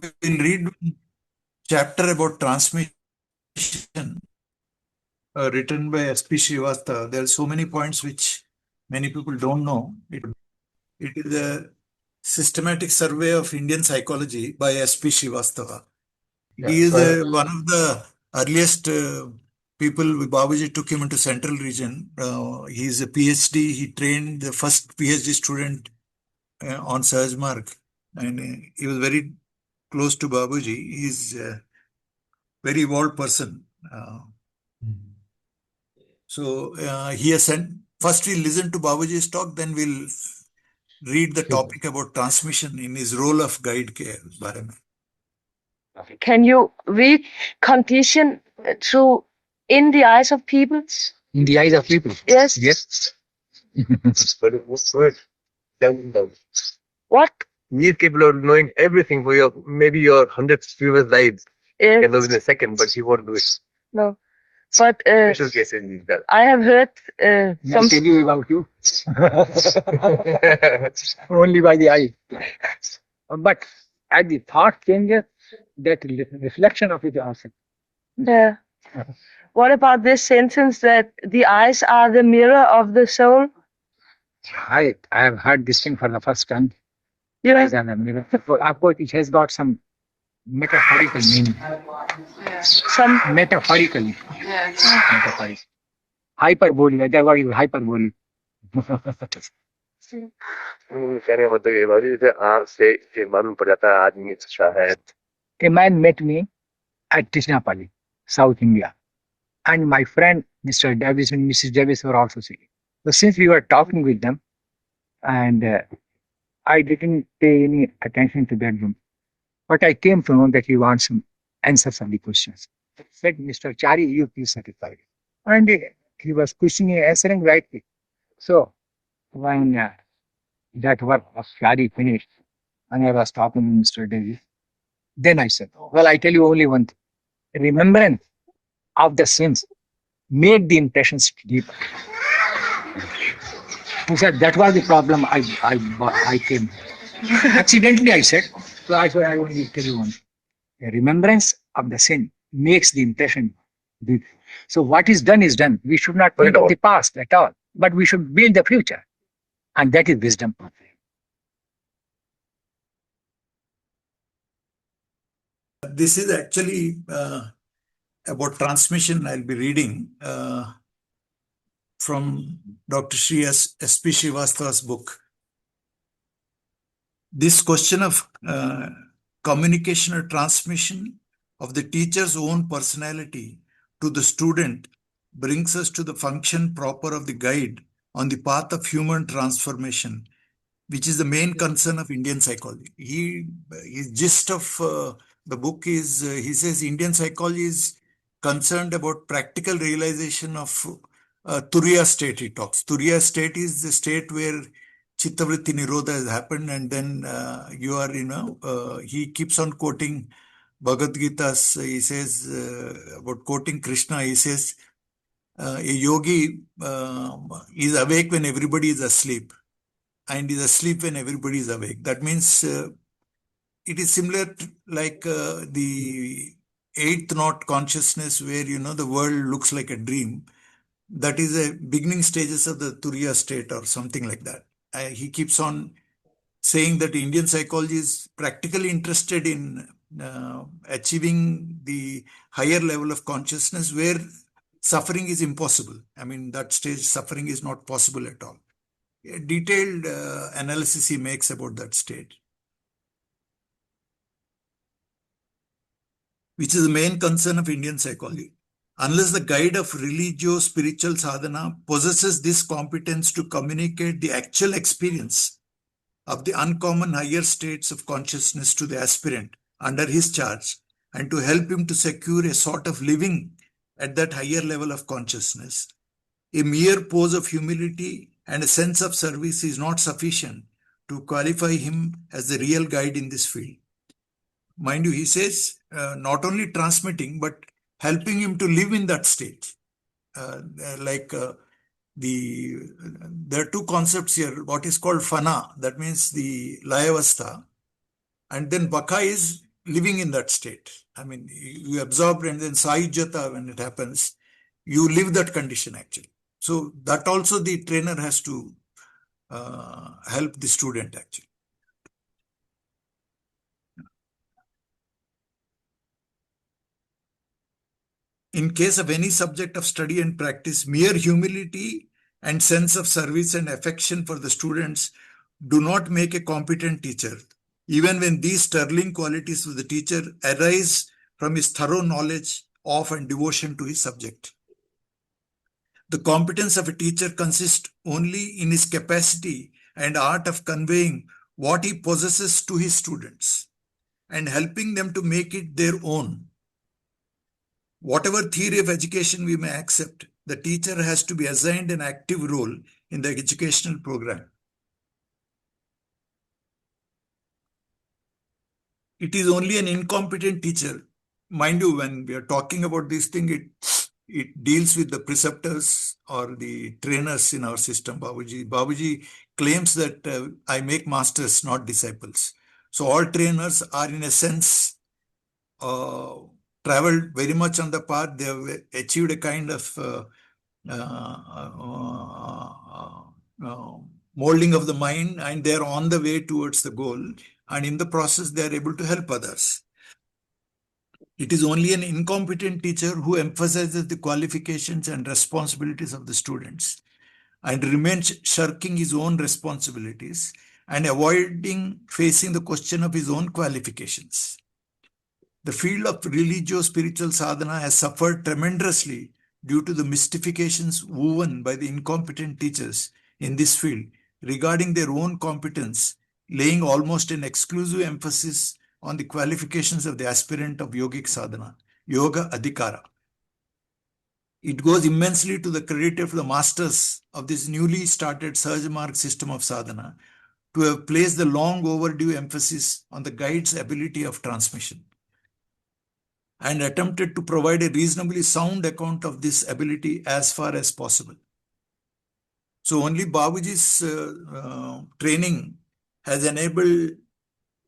will read one chapter about transmission written by S P Srivastava. There are so many points which many people don't know. It is a systematic survey of Indian psychology by S P Srivastava. He is one of the earliest people. Babuji took him into Central Region. He is a PhD. He trained the first PhD student on Sahaj Marg, and he was very close to Babuji. He is a very evolved person. So he has sent. First, we'll listen to Babuji's talk, then we'll read the topic about transmission in his role of guide care. Can you read condition through in the eyes of people? In the eyes of people? Yes. Yes. What? We are capable of knowing everything for your, maybe your 100 viewers' lives. Yes. Can know in a second, but he won't do it. No. But Special cases is that. I have heard I'll tell you about you. Only by the eye. But at the thought changes, that reflection of it also. Yeah. What about this sentence that the eyes are the mirror of the soul? I have heard this thing for the first time. Yes. Of course, it has got some metaphorical meaning. Some Metaphorically. yes. Metaphorical. Hyperbole. That word is hyperbole. कहने का मतलब ये बात है जैसे आँख से ये मालूम पड़ जाता है आदमी अच्छा है. A man met me at Tishnapalli, South India, and my friend Mr. Davis and Mrs. Davis were also sitting. So since we were talking with them, and I didn't pay any attention to that room, but I came to know that he wants some answers on the questions. I said, Mr. Chari, you please satisfy. And he was pushing and answering rightly. So when that work of Chari finished, and I was talking to Mr. Davis, then I said, well, I tell you only one thing. Remembrance of the sins made the impressions deeper. He said, that was the problem I came. Accidentally, I said. So I said, I only tell you one thing. The remembrance of the sin makes the impression deep. So what is done is done. We should not think of the past at all, but we should build the future. And that is wisdom. This is actually about transmission. I'll be reading from Dr. Shri S P Srivastava's book. This question of communication or transmission of the teacher's own personality to the student brings us to the function proper of the guide on the path of human transformation, which is the main concern of Indian psychology. His gist of the book is, he says Indian psychology is concerned about practical realization of Turiya state, he talks. Turiya state is the state where Chittavritti Nirodha has happened, and then you are, he keeps on quoting Bhagavad Gita. He says, about quoting Krishna, he says, a yogi is awake when everybody is asleep, and is asleep when everybody is awake. That means it is similar to like the eighth knot consciousness, where the world looks like a dream. That is a beginning stages of the Turiya state or something like that. He keeps on saying that Indian psychology is practically interested in achieving the higher level of consciousness where suffering is impossible. I mean, that stage suffering is not possible at all. A detailed analysis he makes about that state, which is the main concern of Indian psychology. Unless the guide of religio-spiritual sadhana possesses this competence to communicate the actual experience of the uncommon higher states of consciousness to the aspirant under his charge, and to help him to secure a sort of living at that higher level of consciousness, a mere pose of humility and a sense of service is not sufficient to qualify him as the real guide in this field. Mind you, he says not only transmitting, but helping him to live in that state. There are two concepts here. What is called fana, that means the layavastha, and then baka is living in that state. I mean, you absorb, and then Sayujata, when it happens, you live that condition actually. So that also the trainer has to help the student actually. In case of any subject of study and practice, mere humility and sense of service and affection for the students do not make a competent teacher, even when these sterling qualities of the teacher arise from his thorough knowledge of and devotion to his subject. The competence of a teacher consists only in his capacity and art of conveying what he possesses to his students and helping them to make it their own. Whatever theory of education we may accept, the teacher has to be assigned an active role in the educational program. It is only an incompetent teacher. Mind you, when we are talking about this thing, it deals with the preceptors or the trainers in our system. Babuji claims that I make masters, not disciples. So all trainers are in a sense traveled very much on the path. They have achieved a kind of molding of the mind, and they are on the way towards the goal. And in the process, they are able to help others. It is only an incompetent teacher who emphasizes the qualifications and responsibilities of the students and remains shirking his own responsibilities and avoiding facing the question of his own qualifications. The field of religio-spiritual sadhana has suffered tremendously due to the mystifications woven by the incompetent teachers in this field regarding their own competence, laying almost an exclusive emphasis on the qualifications of the aspirant of yogic sadhana, yoga adhikara. It goes immensely to the credit of the masters of this newly started Sahaj Marg system of sadhana to have placed the long overdue emphasis on the guide's ability of transmission and attempted to provide a reasonably sound account of this ability as far as possible. So only Babuji's training has enabled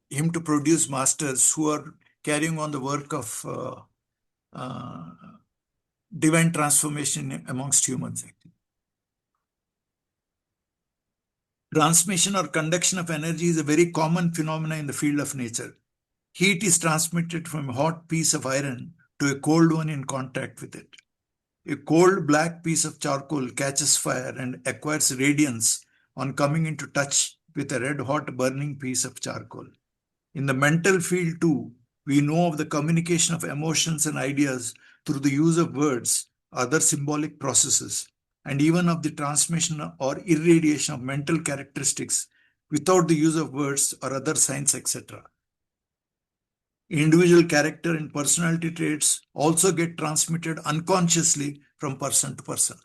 him to produce masters who are carrying on the work of divine transformation amongst humans. Transmission or conduction of energy is a very common phenomenon in the field of nature. Heat is transmitted from a hot piece of iron to a cold one in contact with it. A cold black piece of charcoal catches fire and acquires radiance on coming into touch with a red hot burning piece of charcoal. In the mental field too, we know of the communication of emotions and ideas through the use of words, other symbolic processes, and even of the transmission or irradiation of mental characteristics without the use of words or other signs, etc. Individual character and personality traits also get transmitted unconsciously from person to person.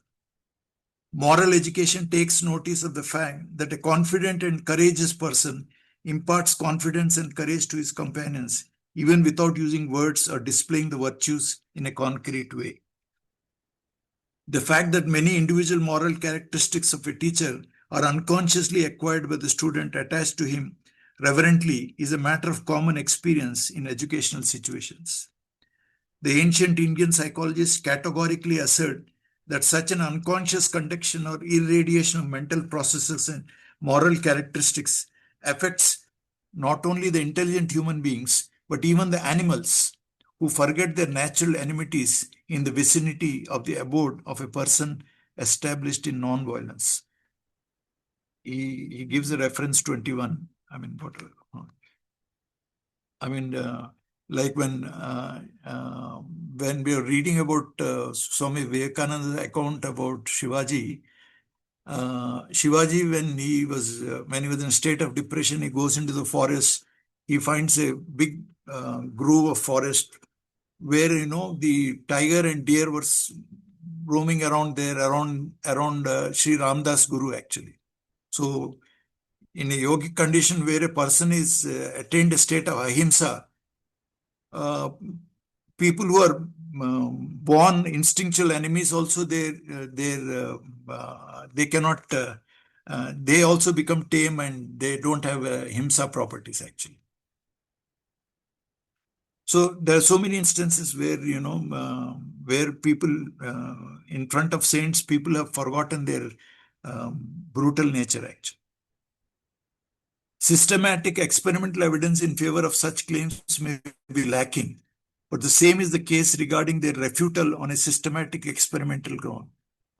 Moral education takes notice of the fact that a confident and courageous person imparts confidence and courage to his companions, even without using words or displaying the virtues in a concrete way. The fact that many individual moral characteristics of a teacher are unconsciously acquired by the student attached to him reverently is a matter of common experience in educational situations. The ancient Indian psychologists categorically assert that such an unconscious conduction or irradiation of mental processes and moral characteristics affects not only the intelligent human beings, but even the animals who forget their natural enmities in the vicinity of the abode of a person established in non-violence. He gives a reference 21. I mean, whatever. I mean, like when we are reading about Swami Vivekananda's account about Shivaji, Shivaji, when he was in a state of depression, he goes into the forest. He finds a big grove of forest where the tiger and deer were roaming around there, around Sri Ramdas Guru actually. So, in a yogic condition where a person is attained a state of ahimsa, people who are born instinctual enemies also they cannot they also become tame and they don't have himsa properties actually. So there are so many instances where, where people, in front of saints, people have forgotten their brutal nature, actually. Systematic experimental evidence in favor of such claims may be lacking, but the same is the case regarding their refutal on a systematic experimental ground.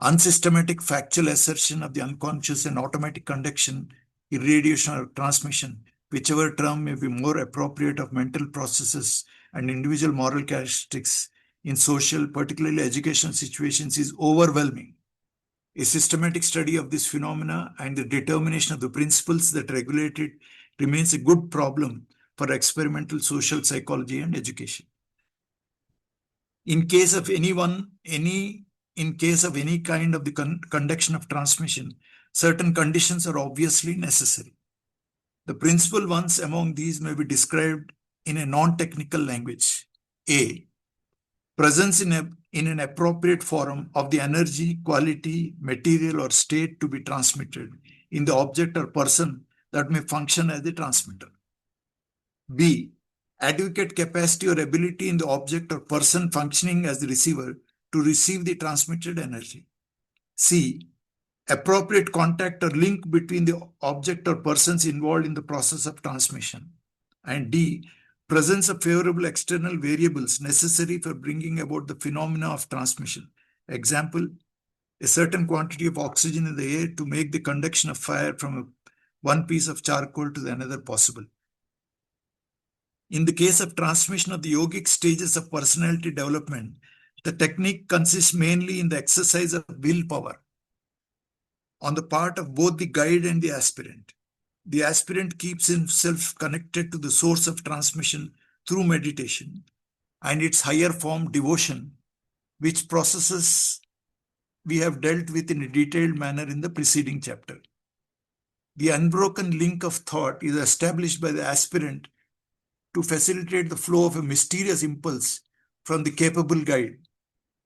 Unsystematic factual assertion of the unconscious and automatic conduction, irradiation, or transmission, whichever term may be more appropriate, of mental processes and individual moral characteristics in social, particularly educational situations, is overwhelming. A systematic study of this phenomena and the determination of the principles that regulate it remains a good problem for experimental social psychology and education. In case of any kind of the conduction of transmission, certain conditions are obviously necessary. The principal ones among these may be described in a non-technical language. A. Presence in an appropriate forum of the energy, quality, material, or state to be transmitted in the object or person that may function as the transmitter. B. Adequate capacity or ability in the object or person functioning as the receiver to receive the transmitted energy. C. Appropriate contact or link between the object or persons involved in the process of transmission. And D. Presence of favorable external variables necessary for bringing about the phenomena of transmission. Example, a certain quantity of oxygen in the air to make the conduction of fire from one piece of charcoal to the another possible. In the case of transmission of the yogic stages of personality development, the technique consists mainly in the exercise of willpower on the part of both the guide and the aspirant. The aspirant keeps himself connected to the source of transmission through meditation and its higher form, devotion, which processes we have dealt with in a detailed manner in the preceding chapter. The unbroken link of thought is established by the aspirant to facilitate the flow of a mysterious impulse from the capable guide,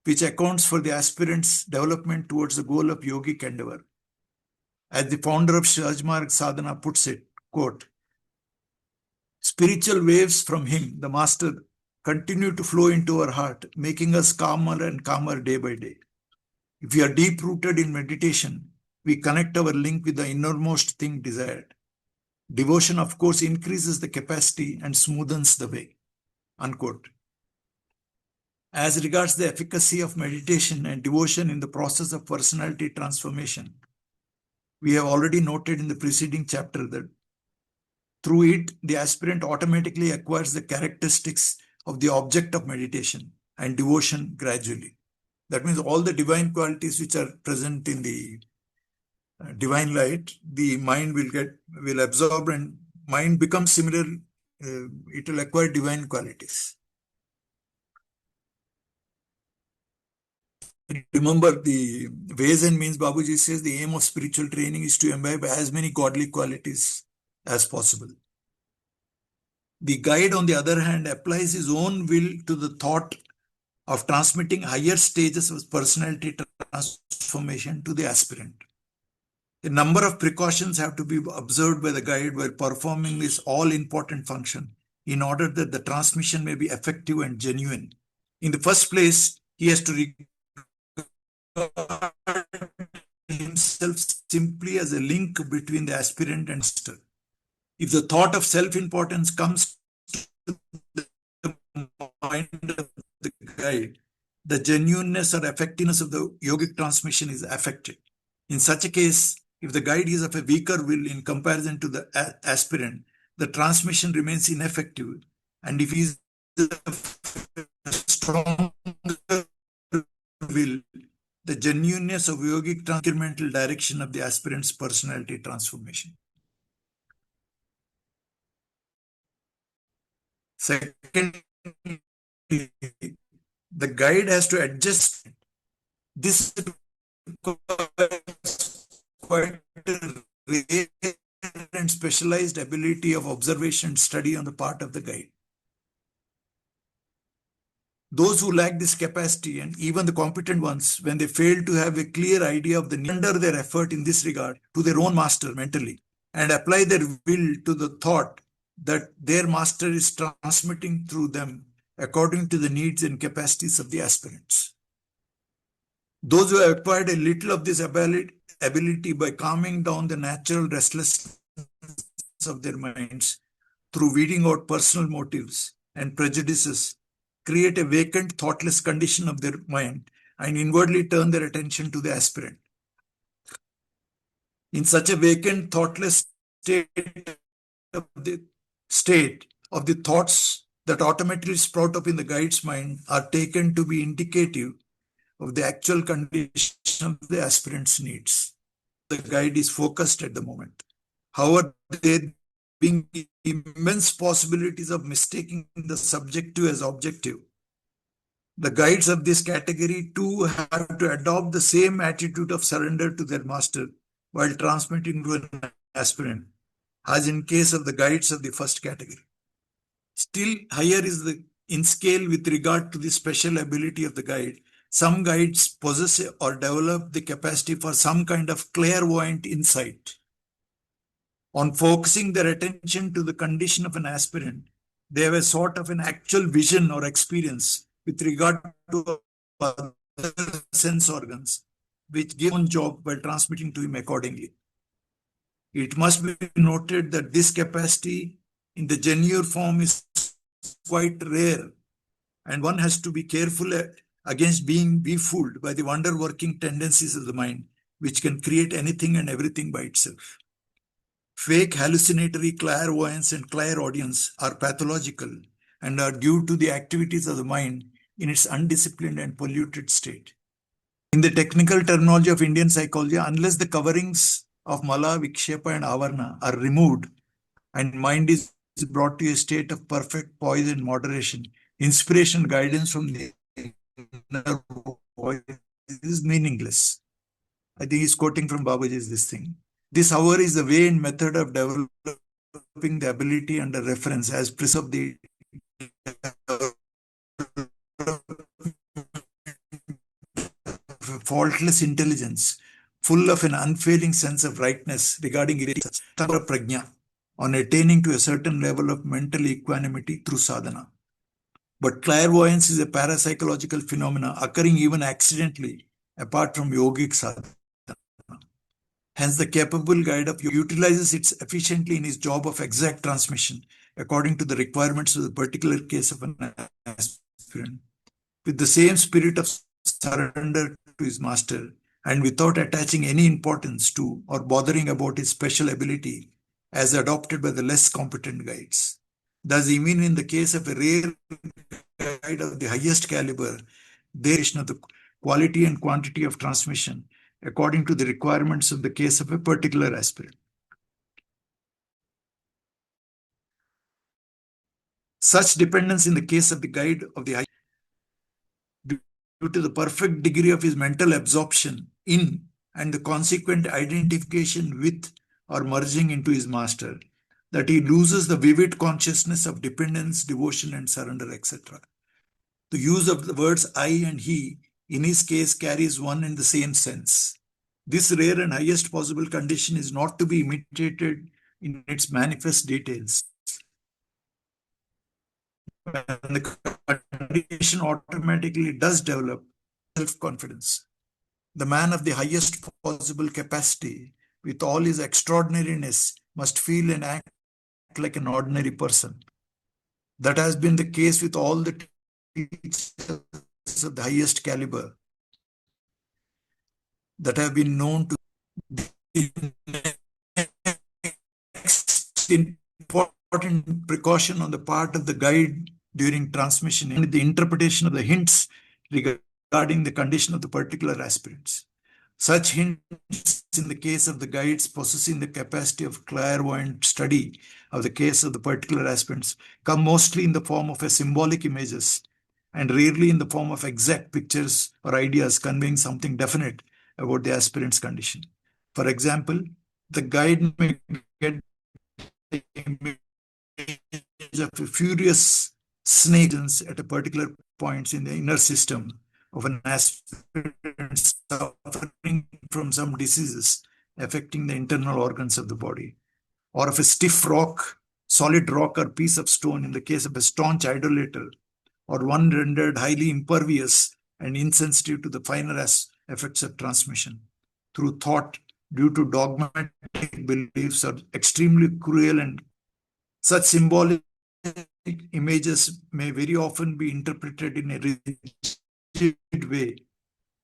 which accounts for the aspirant's development towards the goal of yogic endeavor. As the founder of Sahaj Marg Sadhana puts it, quote, spiritual waves from him, the master, continue to flow into our heart, making us calmer and calmer day by day. If we are deep-rooted in meditation, we connect our link with the innermost thing desired. Devotion, of course, increases the capacity and smoothens the way. Unquote. As regards the efficacy of meditation and devotion in the process of personality transformation, we have already noted in the preceding chapter that through it, the aspirant automatically acquires the characteristics of the object of meditation and devotion gradually. That means all the divine qualities which are present in the divine light, the mind will absorb, and mind becomes similar. It will acquire divine qualities. Remember, the ways and means, Babuji says, the aim of spiritual training is to imbibe as many godly qualities as possible. The guide, on the other hand, applies his own will to the thought of transmitting higher stages of personality transformation to the aspirant. A number of precautions have to be observed by the guide while performing this all-important function in order that the transmission may be effective and genuine. In the first place, he has to regard himself simply as a link between the aspirant and master. If the thought of self-importance comes to the mind of the guide, the genuineness or effectiveness of the yogic transmission is affected. In such a case, if the guide is of a weaker will in comparison to the aspirant, the transmission remains ineffective. And if he is of a stronger will, the genuineness of yogic incremental direction of the aspirant's personality transformation. Secondly, the guide has to adjust. This requires quite a rare and specialized ability of observation and study on the part of the guide. Those who lack this capacity, and even the competent ones, when they fail to have a clear idea of the need, under their effort in this regard to their own master mentally and apply their will to the thought that their master is transmitting through them, according to the needs and capacities of the aspirants. Those who have acquired a little of this ability by calming down the natural restlessness of their minds through weeding out personal motives and prejudices, create a vacant, thoughtless condition of their mind and inwardly turn their attention to the aspirant. In such a vacant, thoughtless state of the thoughts that automatically sprout up in the guide's mind are taken to be indicative of the actual condition of the aspirant's needs. The guide is focused at the moment. However, there being immense possibilities of mistaking the subjective as objective, the guides of this category too have to adopt the same attitude of surrender to their master while transmitting to an aspirant, as in case of the guides of the first category. Still higher is in scale with regard to the special ability of the guide. Some guides possess or develop the capacity for some kind of clairvoyant insight. On focusing their attention to the condition of an aspirant, they have a sort of an actual vision or experience with regard to other sense organs, which give one job while transmitting to him accordingly. It must be noted that this capacity in the genuine form is quite rare, and one has to be careful against being befooled by the wonder-working tendencies of the mind, which can create anything and everything by itself. Fake hallucinatory clairvoyance and clairaudience are pathological and are due to the activities of the mind in its undisciplined and polluted state. In the technical terminology of Indian psychology, unless the coverings of Mala, Vikshepa and Avarna are removed and mind is brought to a state of perfect poise and moderation, inspiration, guidance from the inner voice is meaningless. I think he's quoting from Babaji's this thing. This, however, is the way and method of developing the ability under reference as preserve the faultless intelligence, full of an unfailing sense of rightness regarding prajna, on attaining to a certain level of mental equanimity through sadhana. But clairvoyance is a parapsychological phenomena occurring even accidentally apart from yogic sadhana. Hence, the capable guide of yoga utilizes it efficiently in his job of exact transmission according to the requirements of the particular case of an aspirant, with the same spirit of surrender to his master and without attaching any importance to or bothering about his special ability as adopted by the less competent guides. Thus, even in the case of a rare guide of the highest caliber, there is the quality and quantity of transmission according to the requirements of the case of a particular aspirant. Such dependence in the case of the guide of the high, due to the perfect degree of his mental absorption in and the consequent identification with or merging into his master, that he loses the vivid consciousness of dependence, devotion, and surrender, etc. The use of the words I and he in his case carries one and the same sense. This rare and highest possible condition is not to be imitated in its manifest details. And the condition automatically does develop self-confidence. The man of the highest possible capacity, with all his extraordinariness, must feel and act like an ordinary person. That has been the case with all the teachers of the highest caliber that have been known to. The next important precaution on the part of the guide during transmission is the interpretation of the hints regarding the condition of the particular aspirants. Such hints in the case of the guides possessing the capacity of clairvoyant study of the case of the particular aspirants come mostly in the form of symbolic images and rarely in the form of exact pictures or ideas conveying something definite about the aspirant's condition. For example, the guide may get the image of a furious snake at a particular point in the inner system of an aspirant suffering from some diseases affecting the internal organs of the body, or of a stiff rock, solid rock or piece of stone in the case of a staunch idolater, or one rendered highly impervious and insensitive to the finer effects of transmission through thought due to dogmatic beliefs are extremely cruel, and such symbolic images may very often be interpreted in a rigid way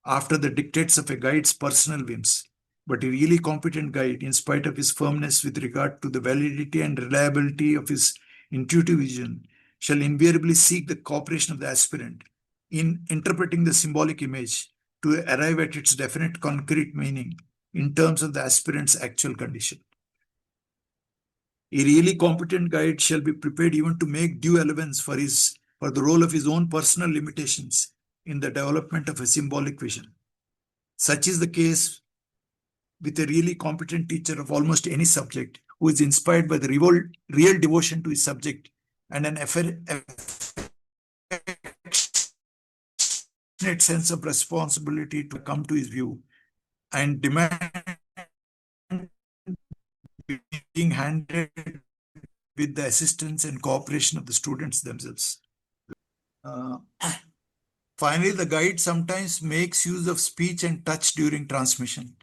after the dictates of a guide's personal whims. But a really competent guide, in spite of his firmness with regard to the validity and reliability of his intuitive vision, shall invariably seek the cooperation of the aspirant in interpreting the symbolic image to arrive at its definite concrete meaning in terms of the aspirant's actual condition. A really competent guide shall be prepared even to make due allowance for the role of his own personal limitations in the development of a symbolic vision. Such is the case with a really competent teacher of almost any subject who is inspired by the real devotion to his subject and an affectionate sense of responsibility to come to his view and demand being handled with the assistance and cooperation of the students themselves. Finally, the guide sometimes makes use of speech and touch during transmission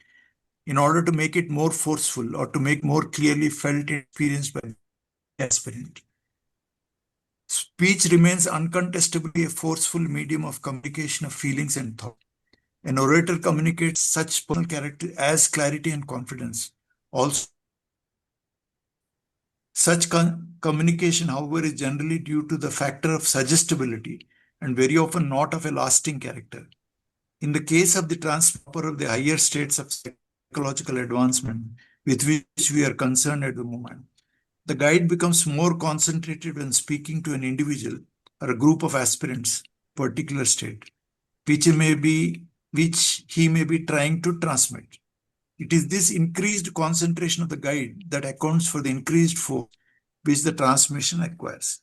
in order to make it more forceful or to make more clearly felt and experienced by the aspirant. Speech remains uncontestably a forceful medium of communication of feelings and thought. An orator communicates such personal character as clarity and confidence. Also, such communication, however, is generally due to the factor of suggestibility and very often not of a lasting character. In the case of the transfer of the higher states of psychological advancement with which we are concerned at the moment, the guide becomes more concentrated when speaking to an individual or a group of aspirants, particular state, which he may be trying to transmit. It is this increased concentration of the guide that accounts for the increased force which the transmission acquires.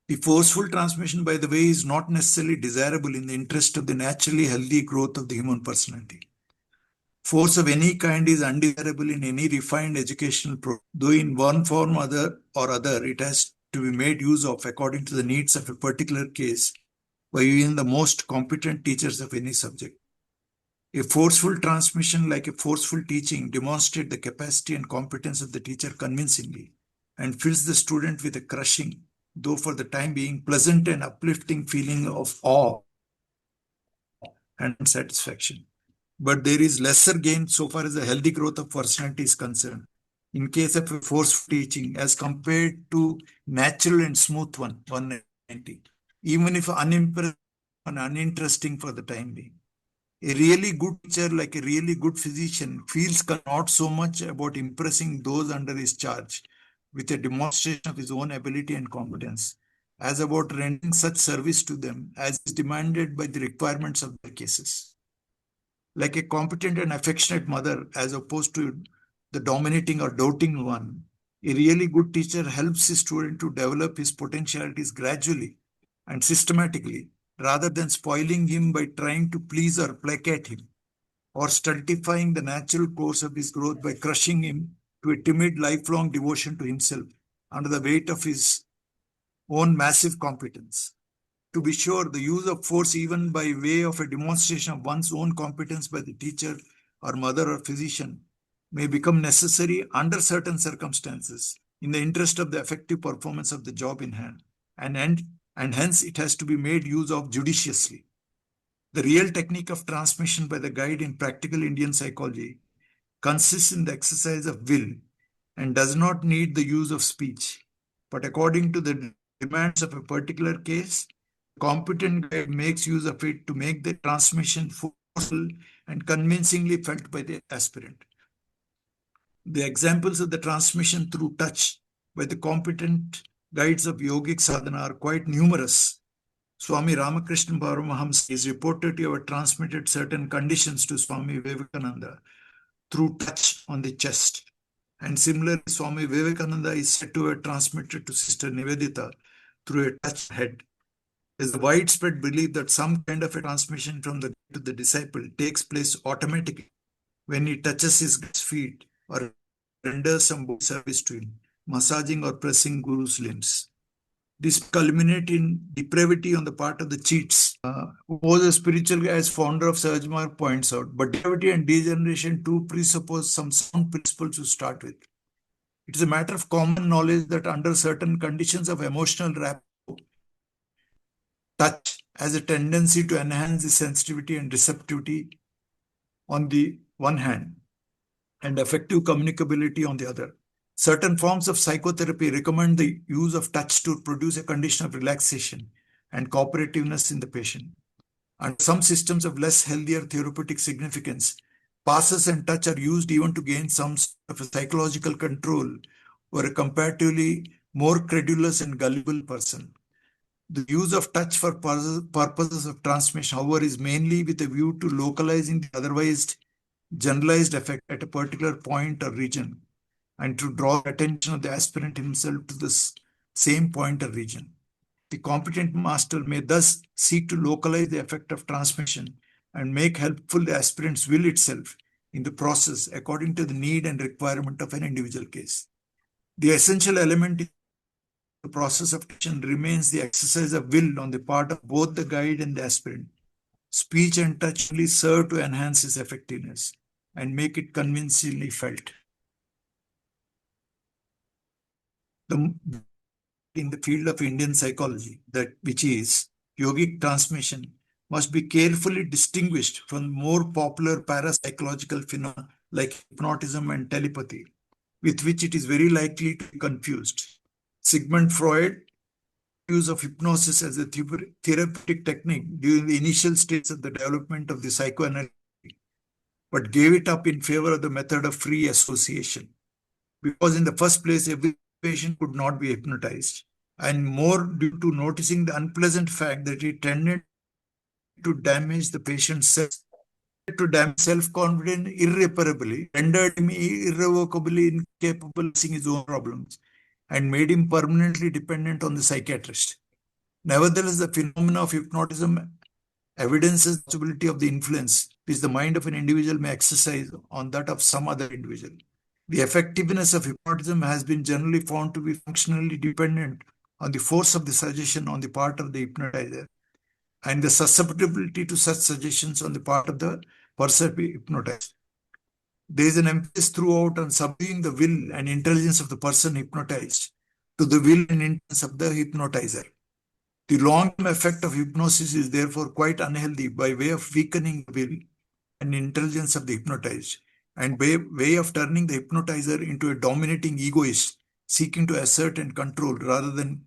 The forceful transmission, by the way, is not necessarily desirable in the interest of the naturally healthy growth of the human personality. Force of any kind is undesirable in any refined educational program, though in one form or other it has to be made use of according to the needs of a particular case by even the most competent teachers of any subject. A forceful transmission, like a forceful teaching, demonstrates the capacity and competence of the teacher convincingly and fills the student with a crushing, though for the time being pleasant and uplifting feeling of awe and satisfaction. But there is lesser gain so far as the healthy growth of personality is concerned in case of a forceful teaching as compared to natural and smooth 190, even if unimpressive and uninteresting for the time being. A really good teacher, like a really good physician, feels not so much about impressing those under his charge with a demonstration of his own ability and competence, as about rendering such service to them as is demanded by the requirements of their cases. Like a competent and affectionate mother, as opposed to the dominating or doting one, a really good teacher helps his student to develop his potentialities gradually and systematically, rather than spoiling him by trying to please or placate him, or stultifying the natural course of his growth by crushing him to a timid lifelong devotion to himself under the weight of his own massive competence. To be sure, the use of force, even by way of a demonstration of one's own competence by the teacher or mother or physician, may become necessary under certain circumstances in the interest of the effective performance of the job in hand, and hence it has to be made use of judiciously. The real technique of transmission by the guide in practical Indian psychology consists in the exercise of will and does not need the use of speech, but according to the demands of a particular case, competent guide makes use of it to make the transmission forceful and convincingly felt by the aspirant. The examples of the transmission through touch by the competent guides of yogic sadhana are quite numerous. Swami Ramakrishna Paramahamsa is reported to have transmitted certain conditions to Swami Vivekananda through touch on the chest. And similarly, Swami Vivekananda is said to have transmitted to Sister Nivedita through a touch head. There is a widespread belief that some kind of a transmission from the guide to the disciple takes place automatically when he touches his feet or renders some service to him, massaging or pressing Guru's limbs. This culminate in depravity on the part of the cheats, who was a spiritual as founder of Sahaj Marg points out. But depravity and degeneration too presuppose some sound principles to start with. It is a matter of common knowledge that under certain conditions of emotional rapport, touch has a tendency to enhance the sensitivity and receptivity on the one hand, and effective communicability on the other. Certain forms of psychotherapy recommend the use of touch to produce a condition of relaxation and cooperativeness in the patient. And some systems of less healthier therapeutic significance, passes and touch are used even to gain some sort of a psychological control over a comparatively more credulous and gullible person. The use of touch for purposes of transmission, however, is mainly with a view to localizing the otherwise generalized effect at a particular point or region, and to draw attention of the aspirant himself to this same point or region. The competent master may thus seek to localize the effect of transmission and make helpful the aspirant's will itself in the process according to the need and requirement of an individual case. The essential element in the process of action remains the exercise of will on the part of both the guide and the aspirant. Speech and touch only serve to enhance its effectiveness and make it convincingly felt. In the field of Indian psychology, which is yogic transmission, must be carefully distinguished from more popular parapsychological phenomena like hypnotism and telepathy, with which it is very likely to be confused. Sigmund Freud use of hypnosis as a therapeutic technique during the initial stages of the development of the psychoanalysis, but gave it up in favor of the method of free association, because in the first place, every patient could not be hypnotized, and more due to noticing the unpleasant fact that it tended to damage the patient's self-confidence irreparably, rendered him irrevocably incapable of facing his own problems, and made him permanently dependent on the psychiatrist. Nevertheless, the phenomena of hypnotism evidences the possibility of the influence which the mind of an individual may exercise on that of some other individual. The effectiveness of hypnotism has been generally found to be functionally dependent on the force of the suggestion on the part of the hypnotizer and the susceptibility to such suggestions on the part of the person hypnotized. There is an emphasis throughout on subduing the will and intelligence of the person hypnotized to the will and intelligence of the hypnotizer. The long-term effect of hypnosis is therefore quite unhealthy by way of weakening the will and intelligence of the hypnotized, and by way of turning the hypnotizer into a dominating egoist seeking to assert and control rather than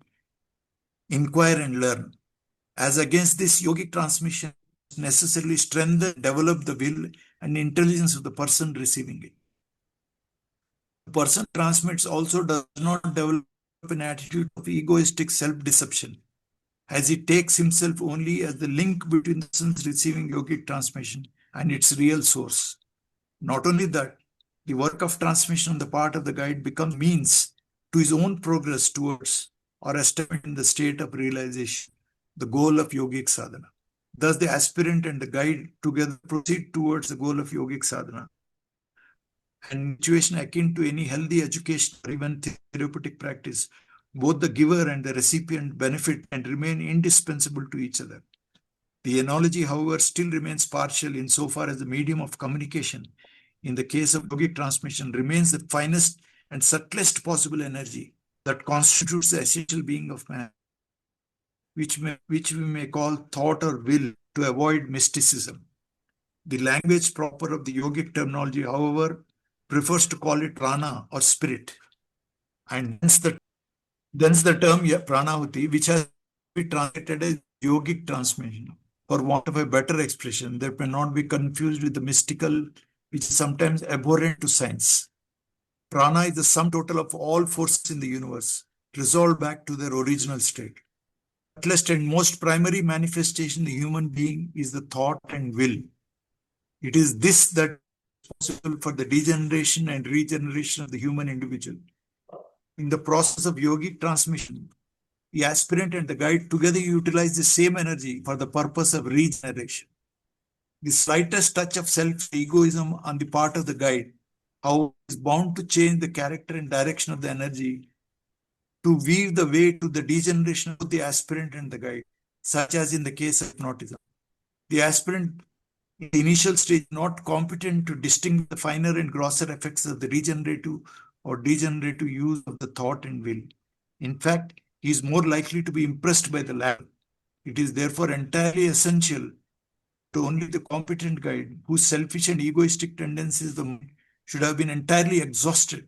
inquire and learn. As against this, yogic transmission necessarily strengthen and develop the will and intelligence of the person receiving it. The person transmits also does not develop an attitude of egoistic self-deception, as he takes himself only as the link between the person's receiving yogic transmission and its real source. Not only that, the work of transmission on the part of the guide becomes means to his own progress towards or establishment in the state of realization, the goal of yogic sadhana. Thus, the aspirant and the guide together proceed towards the goal of yogic sadhana. And situation akin to any healthy education or even therapeutic practice, both the giver and the recipient benefit and remain indispensable to each other. The analogy, however, still remains partial insofar as the medium of communication, in the case of yogic transmission, remains the finest and subtlest possible energy that constitutes the essential being of man, which we may call thought or will, to avoid mysticism. The language proper of the yogic terminology, however, prefers to call it prana or spirit, and hence the term pranahuti, which has been translated as yogic transmission, for want of a better expression, that may not be confused with the mystical, which is sometimes abhorrent to science. Prana is the sum total of all forces in the universe, resolved back to their original state. The subtlest and most primary manifestation of the human being is the thought and will. It is this that is possible for the degeneration and regeneration of the human individual. In the process of yogic transmission, the aspirant and the guide together utilize the same energy for the purpose of regeneration. The slightest touch of self-egoism on the part of the guide, however, is bound to change the character and direction of the energy to weave the way to the degeneration of both the aspirant and the guide, such as in the case of hypnotism. The aspirant in the initial stage not competent to distinguish the finer and grosser effects of the regenerative or degenerative use of the thought and will. In fact, he is more likely to be impressed by the latter. It is therefore entirely essential to only the competent guide, whose selfish and egoistic tendencies the mind should have been entirely exhausted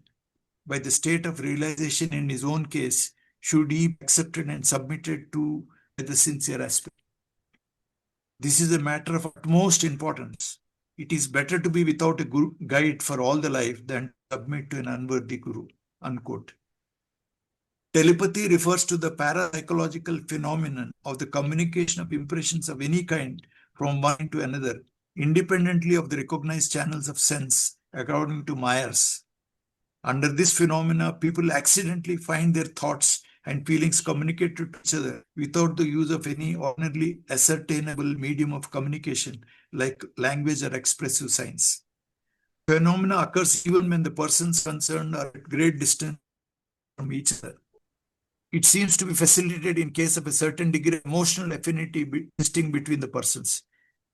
by the state of realization in his own case, should he be accepted and submitted to by the sincere aspirant. This is a matter of utmost importance. It is better to be without a guide for all the life than to submit to an unworthy guru. Unquote. Telepathy refers to the parapsychological phenomenon of the communication of impressions of any kind from one to another, independently of the recognized channels of sense, according to Myers. Under this phenomena, people accidentally find their thoughts and feelings communicated to each other without the use of any ordinarily ascertainable medium of communication like language or expressive signs. Phenomena occurs even when the persons concerned are at great distance from each other. It seems to be facilitated in case of a certain degree of emotional affinity existing between the persons.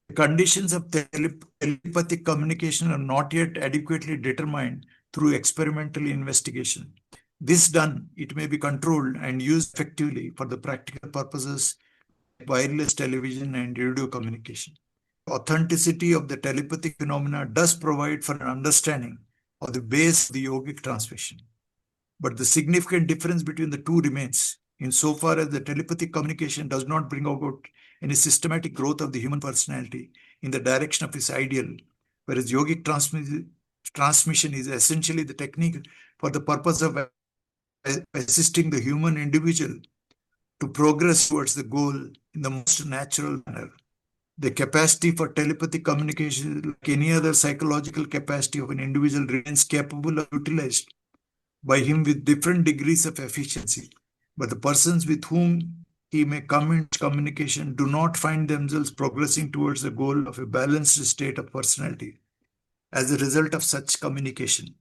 The conditions of telepathic communication are not yet adequately determined through experimental investigation. This done, it may be controlled and used effectively for the practical purposes like wireless television and radio communication. The authenticity of the telepathic phenomena does provide for an understanding of the base of the yogic transmission. But the significant difference between the two remains insofar as the telepathic communication does not bring about any systematic growth of the human personality in the direction of its ideal, whereas yogic transmission is essentially the technique for the purpose of assisting the human individual to progress towards the goal in the most natural manner. The capacity for telepathic communication, like any other psychological capacity of an individual, remains capable of utilized by him with different degrees of efficiency. But the persons with whom he may come into communication do not find themselves progressing towards the goal of a balanced state of personality as a result of such communication.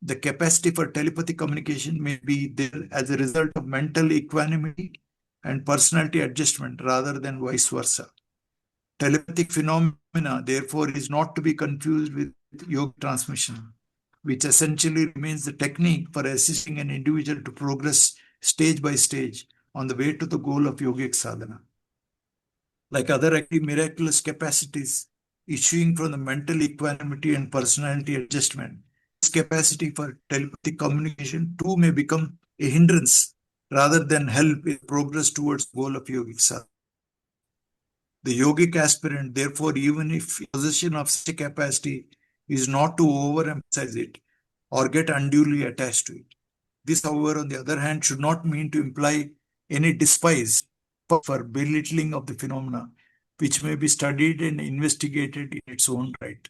The capacity for telepathic communication may be there as a result of mental equanimity and personality adjustment rather than vice versa. Telepathic phenomena, therefore, is not to be confused with yoga transmission, which essentially remains the technique for assisting an individual to progress stage by stage on the way to the goal of yogic sadhana. Like other miraculous capacities issuing from the mental equanimity and personality adjustment, this capacity for telepathic communication too may become a hindrance rather than help in progress towards the goal of yogic sadhana. The yogic aspirant, therefore, even if in possession of such a capacity, is not to overemphasize it or get unduly attached to it. This, however, on the other hand, should not mean to imply any despise for belittling of the phenomena, which may be studied and investigated in its own right.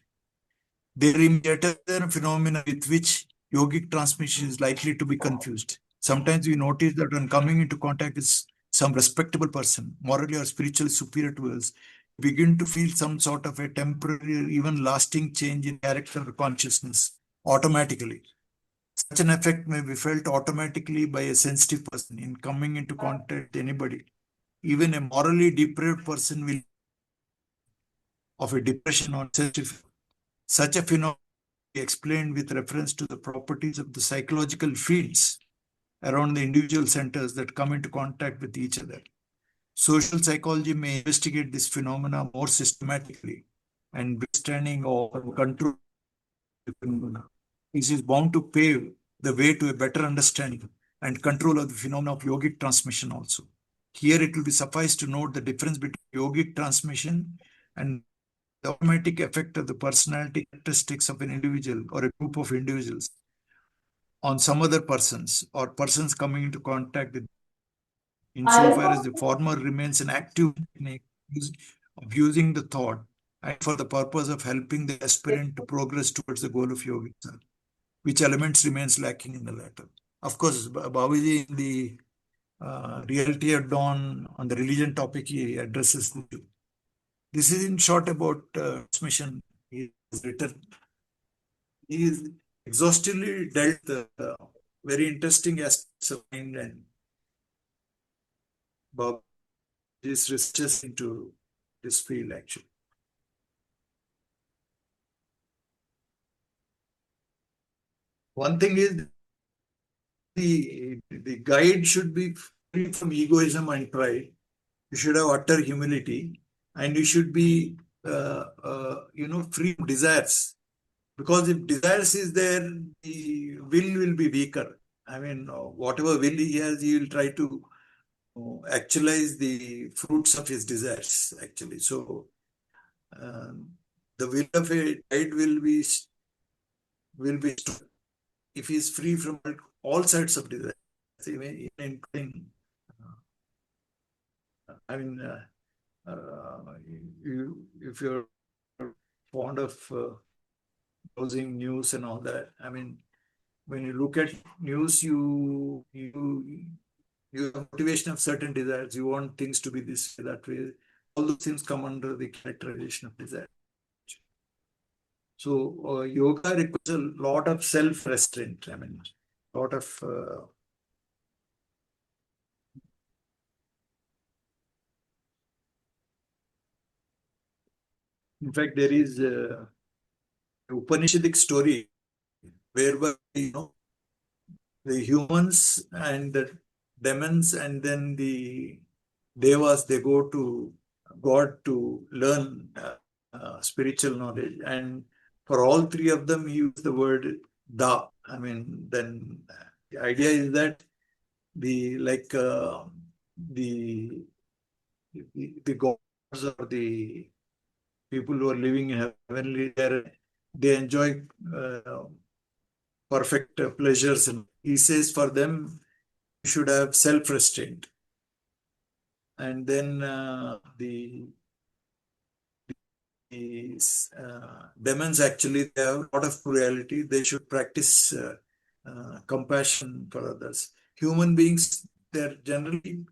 There is yet another phenomena with which yogic transmission is likely to be confused. Sometimes we notice that when coming into contact with some respectable person, morally or spiritually superior to us, we begin to feel some sort of a temporary or even lasting change in character or consciousness automatically. Such an effect may be felt automatically by a sensitive person in coming into contact with anybody. Even a morally depraved person will of a depression or sensitive. Such a phenomenon is explained with reference to the properties of the psychological fields around the individual centers that come into contact with each other. Social psychology may investigate this phenomena more systematically and understanding or control the phenomena. This is bound to pave the way to a better understanding and control of the phenomena of yogic transmission also. Here it will be suffice to note the difference between yogic transmission and the automatic effect of the personality characteristics of an individual or a group of individuals on some other persons or persons coming into contact with, insofar as the former remains an active technique of using the thought and for the purpose of helping the aspirant to progress towards the goal of yogic, which elements remains lacking in the latter. Of course, Babaji in the Reality at Dawn on the religion topic, he addresses the issue. This is in short about transmission. He has written. He is exhaustively dealt the very interesting aspects of mind, and Bob is researches into this field actually. One thing is the guide should be free from egoism and pride. You should have utter humility, and you should be free from desires. Because if desires is there, the will be weaker. I mean, whatever will he has, he will try to actualize the fruits of his desires, actually. So, the will of a child will be strong if he is free from all sides of desires, even including, I mean, if you're fond of browsing news and all that, I mean, when you look at news, you have motivation of certain desires. You want things to be this way, that way. All those things come under the characterization of desire. So yoga requires a lot of self-restraint. I mean, a lot of in fact, there is a Upanishadic story whereby the humans and the demons and then the devas, they go to God to learn spiritual knowledge, and for all three of them he used the word da. I mean, then the idea is that the the gods or the people who are living in heavenly, they enjoy perfect pleasures, and he says for them you should have self-restraint. And then demons, actually, they have a lot of cruelty. They should practice compassion for others. Human beings, they're generally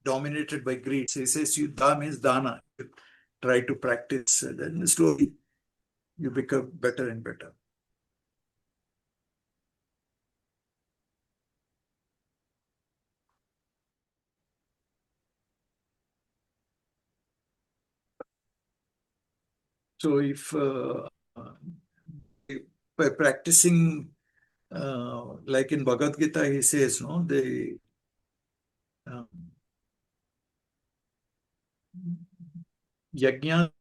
dominated by greed. So he says, da means dana. You try to practice, then slowly you become better and better. So if by practicing, like in Bhagavad Gita, he says, no, the yajna,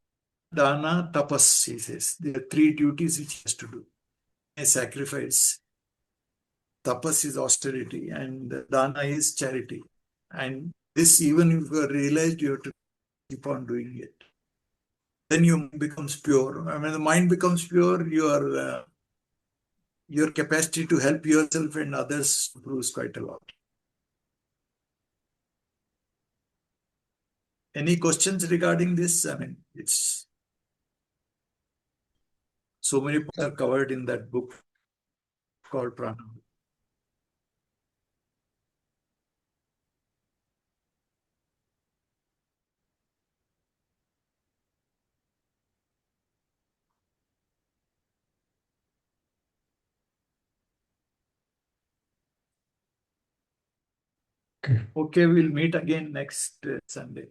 dana, tapas, he says. There are three duties which he has to do. A sacrifice, tapas is austerity, and dana is charity. And this, even if you are realized, you have to keep on doing it. Then your mind becomes pure. I mean, the mind becomes pure, your capacity to help yourself and others improves quite a lot. Any questions regarding this? I mean, it's so many points are covered in that book called Prana. Okay, we'll meet again next Sunday.